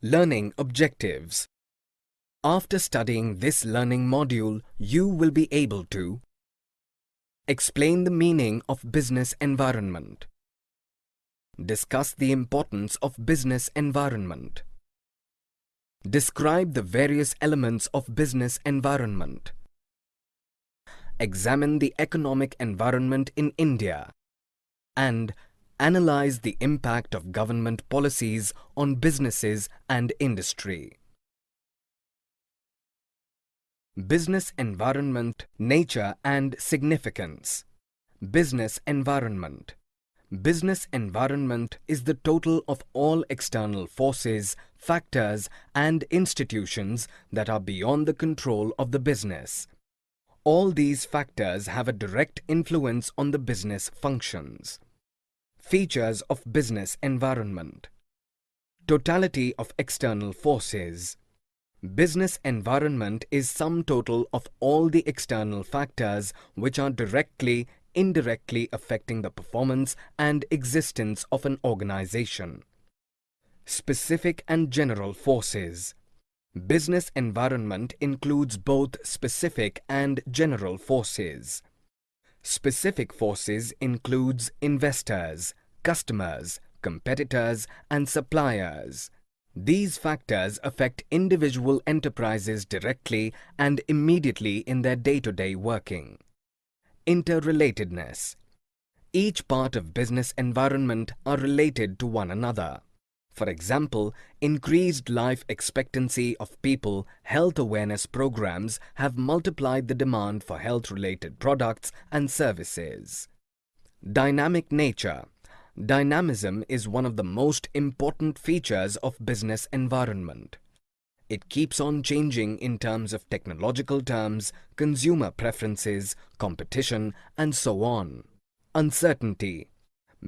Learning objectives. After studying this learning module, you will be able to explain the meaning of business environment, discuss the importance of business environment, describe the various elements of business environment, examine the economic environment in India, and analyze the impact of government policies on businesses and industry. Business environment, nature and significance. Business environment. Business environment is the total of all external forces, factors and institutions that are beyond the control of the business. All these factors have a direct influence on the business functions. Features of business environment. Totality of external forces. Business environment is sum total of all the external factors which are directly, indirectly affecting the performance and existence of an organization. Specific and general forces. Business environment includes both specific and general forces. Specific forces includes investors, customers, competitors and suppliers. These factors affect individual enterprises directly and immediately in their day-to-day working. Interrelatedness. Each part of business environment are related to one another. For example, increased life expectancy of people, health awareness programs have multiplied the demand for health-related products and services. Dynamic nature. Dynamism is one of the most important features of business environment. It keeps on changing in terms of technological terms, consumer preferences, competition, and so on. Uncertainty.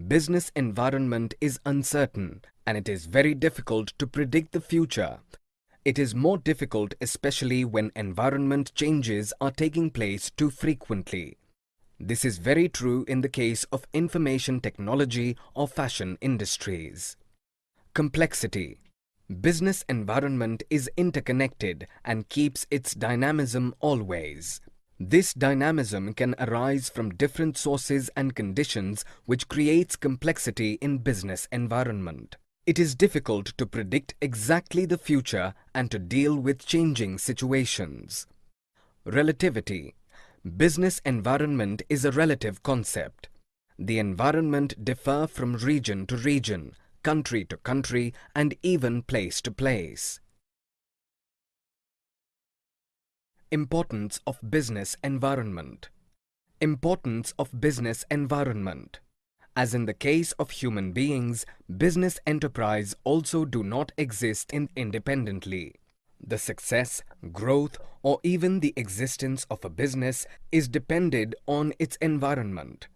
Business environment is uncertain and it is very difficult to predict the future. It is more difficult especially when environment changes are taking place too frequently. This is very true in the case of information technology or fashion industries. Complexity. Business environment is interconnected and keeps its dynamism always. This dynamism can arise from different sources and conditions which creates complexity in business environment. It is difficult to predict exactly the future and to deal with changing situations. Relativity. Business environment is a relative concept. The environment differ from region to region, country to country, and even place to place. Importance of business environment. Importance of business environment. As in the case of human beings, business enterprise also do not exist independently. The success, growth, or even the existence of a business is dependent on its environment.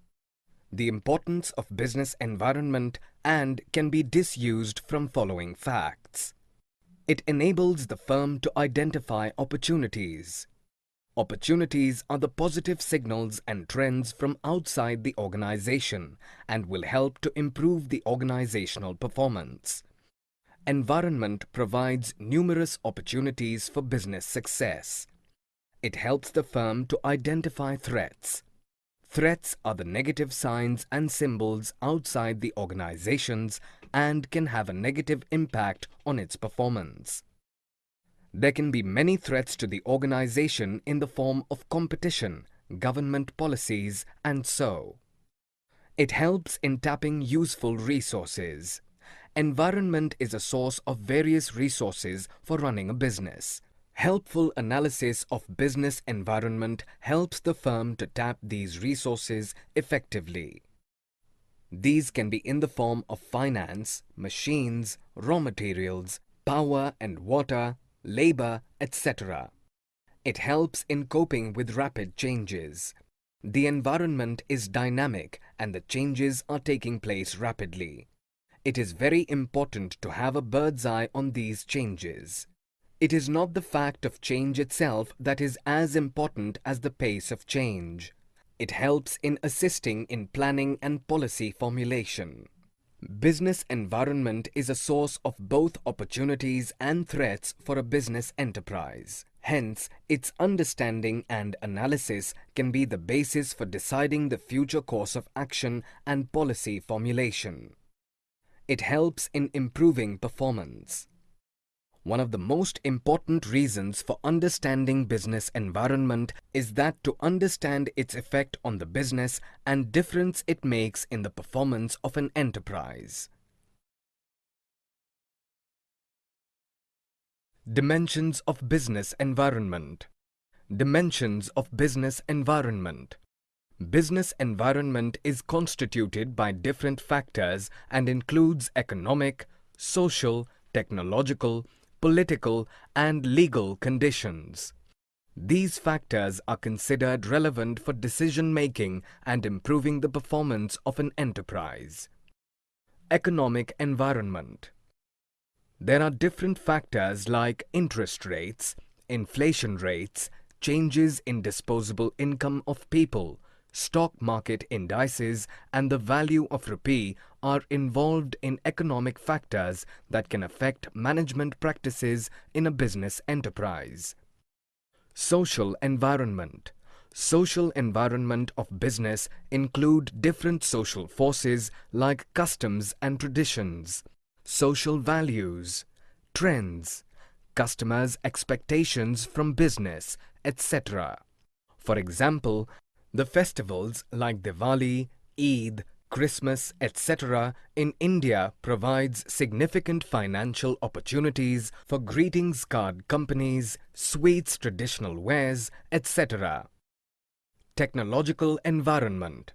The importance of business environment and can be disused from following facts. It enables the firm to identify opportunities. Opportunities are the positive signals and trends from outside the organization and will help to improve the organizational performance. Environment provides numerous opportunities for business success. It helps the firm to identify threats. Threats are the negative signs and symbols outside the organizations and can have a negative impact on its performance. There can be many threats to the organization in the form of competition, government policies, and so. It helps in tapping useful resources. Environment is a source of various resources for running a business. Helpful analysis of business environment helps the firm to tap these resources effectively. These can be in the form of finance, machines, raw materials, power and water, labor, etc. It helps in coping with rapid changes. The environment is dynamic and the changes are taking place rapidly. It is very important to have a bird's eye on these changes. It is not the fact of change itself that is as important as the pace of change. It helps in assisting in planning and policy formulation. Business environment is a source of both opportunities and threats for a business enterprise. Hence, its understanding and analysis can be the basis for deciding the future course of action and policy formulation. It helps in improving performance. One of the most important reasons for understanding business environment is that to understand its effect on the business and difference it makes in the performance of an enterprise. Dimensions of business environment. Dimensions of business environment. Business environment is constituted by different factors and includes economic, social, technological, political, and legal conditions. These factors are considered relevant for decision-making and improving the performance of an enterprise. Economic environment. There are different factors like interest rates, inflation rates, changes in disposable income of people, stock market indices, and the value of rupee are involved in economic factors that can affect management practices in a business enterprise. Social environment. Social environment of business include different social forces like customs and traditions, social values, trends, customers' expectations from business, etc. For example, the festivals like Diwali, Eid, Christmas, etc. in India provides significant financial opportunities for greetings card companies, sweets, traditional wares, etc. Technological environment.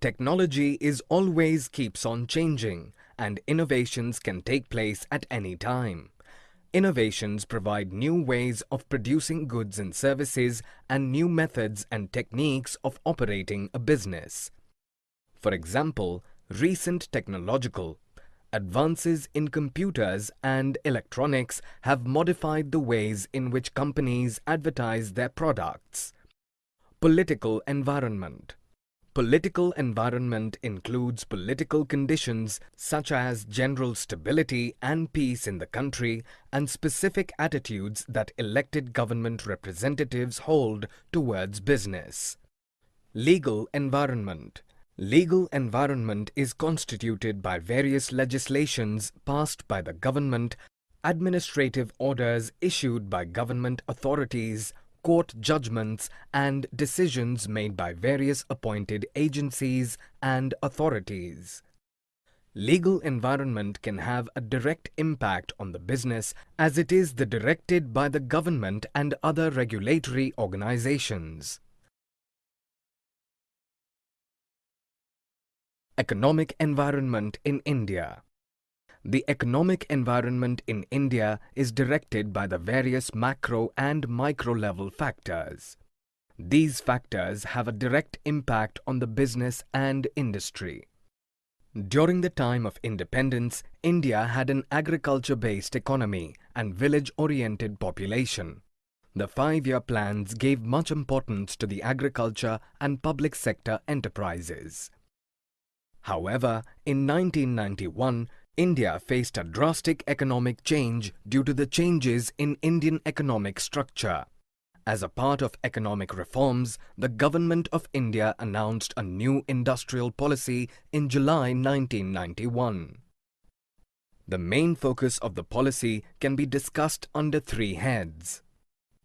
Technology is always keeps on changing and innovations can take place at any time. Innovations provide new ways of producing goods and services and new methods and techniques of operating a business. For example, recent technological advances in computers and electronics have modified the ways in which companies advertise their products. Political environment. Political environment includes political conditions such as general stability and peace in the country and specific attitudes that elected government representatives hold towards business. Legal environment. Legal environment is constituted by various legislations passed by the government, administrative orders issued by government authorities, court judgments and decisions made by various appointed agencies and authorities. Legal environment can have a direct impact on the business as it is directed by the government and other regulatory organizations. Economic environment in India. The economic environment in India is directed by the various macro and micro level factors. These factors have a direct impact on the business and industry. During the time of independence, India had an agriculture-based economy and village-oriented population. The 5-year plans gave much importance to the agriculture and public sector enterprises. However, in 1991, India faced a drastic economic change due to the changes in Indian economic structure. As a part of economic reforms, the Government of India announced a new industrial policy in July 1991. The main focus of the policy can be discussed under 3 heads.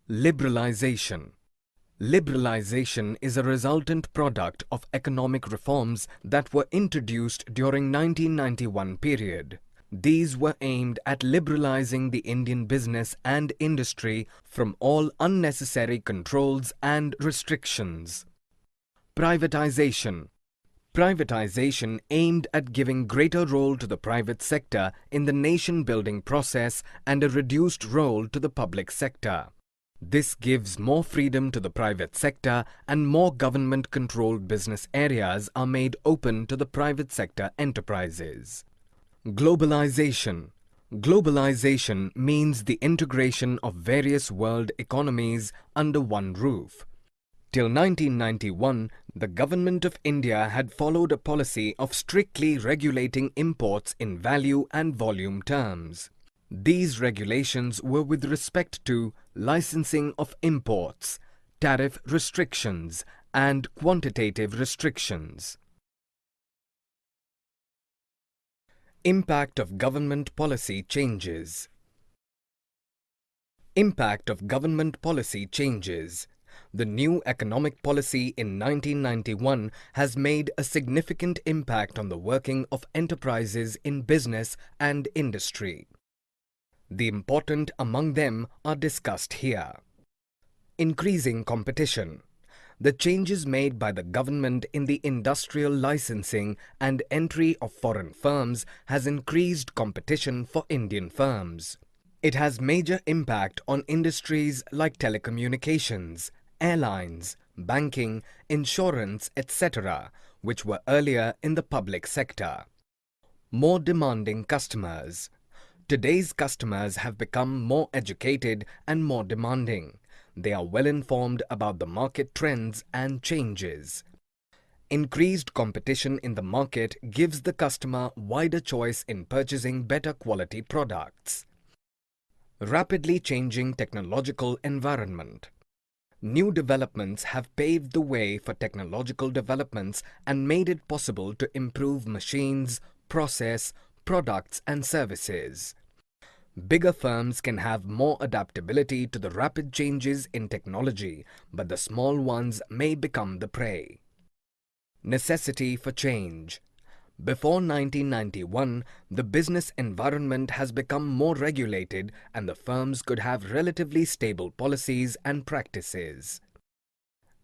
Liberalization. Liberalization is a resultant product of economic reforms that were introduced during 1991 period. These were aimed at liberalizing the Indian business and industry from all unnecessary controls and restrictions. Privatization. Privatization aimed at giving greater role to the private sector in the nation-building process and a reduced role to the public sector. This gives more freedom to the private sector and more government-controlled business areas are made open to the private sector enterprises. Globalization. Globalization means the integration of various world economies under one roof. Till 1991, The Government of India had followed a policy of strictly regulating imports in value and volume terms. These regulations were with respect to licensing of imports, tariff restrictions, and quantitative restrictions. Impact of government policy changes. Impact of government policy changes. The new economic policy in 1991 has made a significant impact on the working of enterprises in business and industry. The important among them are discussed here. Increasing competition. The changes made by the government in the industrial licensing and entry of foreign firms has increased competition for Indian firms. It has major impact on industries like telecommunications, airlines, banking, insurance, etc., which were earlier in the public sector. More demanding customers. Today's customers have become more educated and more demanding. They are well informed about the market trends and changes. Increased competition in the market gives the customer wider choice in purchasing better quality products. Rapidly changing technological environment. New developments have paved the way for technological developments and made it possible to improve machines, process, products and services. Bigger firms can have more adaptability to the rapid changes in technology, but the small ones may become the prey. Necessity for change. Before 1991, the business environment has become more regulated and the firms could have relatively stable policies and practices.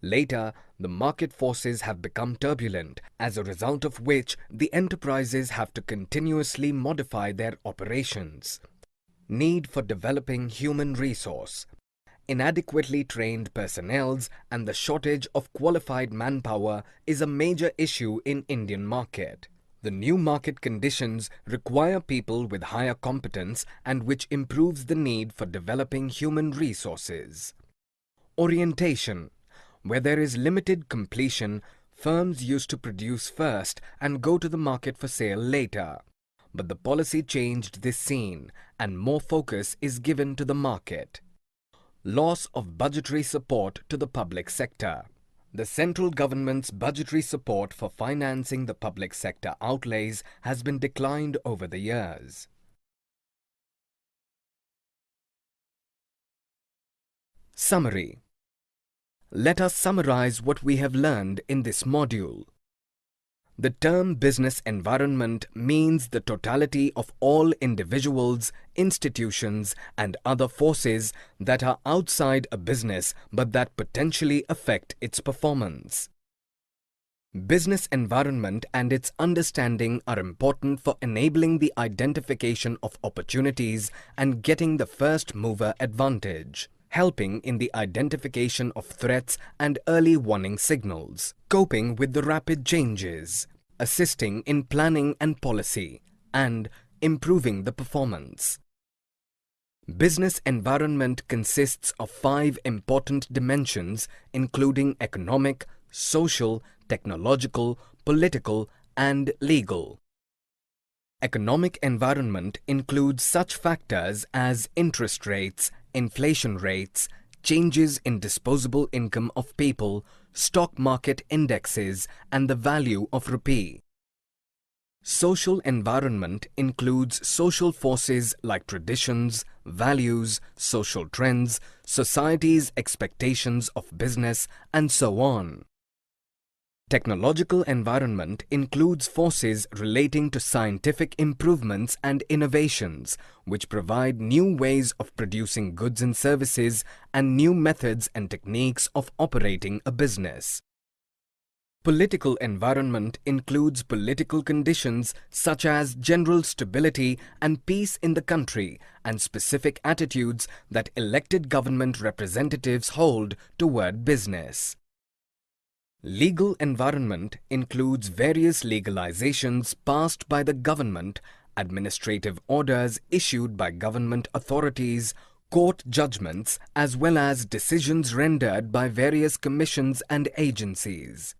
Later, the market forces have become turbulent, as a result of which the enterprises have to continuously modify their operations. Need for developing human resource. Inadequately trained personnel and the shortage of qualified manpower is a major issue in Indian market. The new market conditions require people with higher competence and which improves the need for developing human resources. Orientation. Where there is limited completion, firms used to produce first and go to the market for sale later. But the policy changed this scene and more focus is given to the market. Loss of budgetary support to the public sector. The central government's budgetary support for financing the public sector outlays has been declined over the years. Summary. Let us summarize what we have learned in this module. The term business environment means the totality of all individuals, institutions, and other forces that are outside a business but that potentially affect its performance. Business environment and its understanding are important for enabling the identification of opportunities and getting the first mover advantage, helping in the identification of threats and early warning signals, coping with the rapid changes, assisting in planning and policy, and improving the performance. Business environment consists of 5 important dimensions including economic, social, technological, political, and legal. Economic environment includes such factors as interest rates, inflation rates, changes in disposable income of people, stock market indexes, and the value of rupee. Social environment includes social forces like traditions, values, social trends, society's expectations of business, and so on. Technological environment includes forces relating to scientific improvements and innovations, which provide new ways of producing goods and services and new methods and techniques of operating a business. Political environment includes political conditions such as general stability and peace in the country and specific attitudes that elected government representatives hold toward business. Legal environment includes various legalizations passed by the government, administrative orders issued by government authorities, court judgments, as well as decisions rendered by various commissions and agencies.